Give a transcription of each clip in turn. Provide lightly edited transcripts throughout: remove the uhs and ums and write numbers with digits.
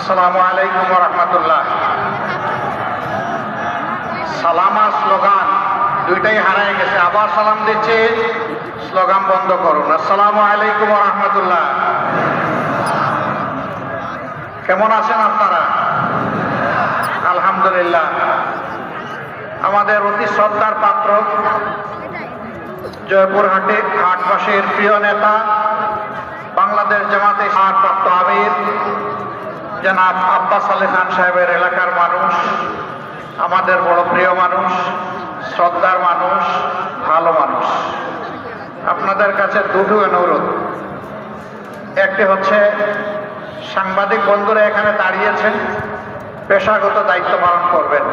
আসসালামু আলাইকুম ওয়া রাহমাতুল্লাহ। সালাম আর স্লোগান দুইটাই হারিয়ে গেছে। আবার সালাম দিচ্ছে, স্লোগান বন্ধ করুন। আসসালামু আলাইকুম ওয়া রাহমাতুল্লাহ। কেমন আছেন আপনারা? আলহামদুলিল্লাহ। আমাদের অতি শ্রদ্ধার পাত্র, জয়পুরহাটে হাটবাসীর প্রিয় নেতা, বাংলাদেশ জামাতে ভারপ্রাপ্ত আমির জনাব আব্বাস আলী খান সাহেবের এলাকার মানুষ, আমাদের বড় প্রিয় মানুষ, শ্রদ্ধার মানুষ, ভালো মানুষ। আপনাদের কাছে দুটো অনুরোধ। একটি হচ্ছে, সাংবাদিক বন্ধুরা এখানে দাঁড়িয়েছেন, পেশাগত দায়িত্ব পালন করবেন,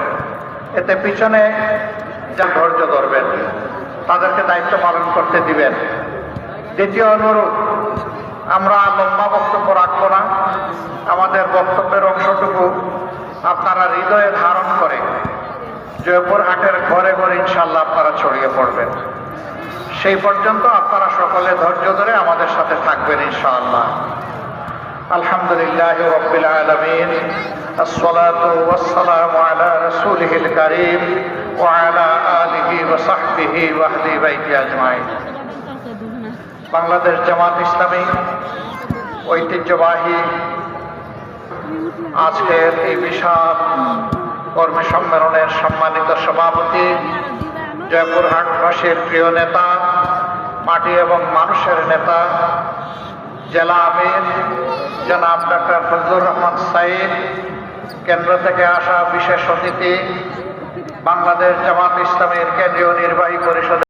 এতে পিছনে যা ধৈর্য ধরবেন, তাদেরকে দায়িত্ব পালন করতে দিবেন। দ্বিতীয় অনুরোধ, আমরা লম্বা বক্তব্য রাখবো না। আমাদের বক্তব্যের অংশটুকু আপনারা হৃদয়ে ধারণ করে জয়পুরহাটের ঘরে ঘরে ইনশাআল্লাহ আপনারা ছড়িয়ে পড়বেন। সেই পর্যন্ত আপনারা সকলে ধৈর্য ধরে আমাদের সাথে থাকবেন ইনশাআল্লাহ। আলহামদুলিল্লাহি রাব্বিল আলামিন, আসসালাতু ওয়াসসালামু আলা রাসূলিহিল কারীম ওয়া আলা আলিহি ওয়া সাহবিহি ওয়া আহলি বাইতি আজমাইন। বাংলাদেশ জামাত ইসলামী ঐতিহ্যবাহী আজকের এই বিশাল কর্মী সম্মেলনের সম্মানিত সভাপতি, জয়পুরহাটবাসীর প্রিয় নেতা, মাটি এবং মানুষের নেতা, জেলা আমির জনাব ডক্টর ফজলুর রহমান সাঈদ, কেন্দ্র থেকে আসা বিশেষ অতিথি, বাংলাদেশ জামাত ইসলামীর কেন্দ্রীয় নির্বাহী পরিষদের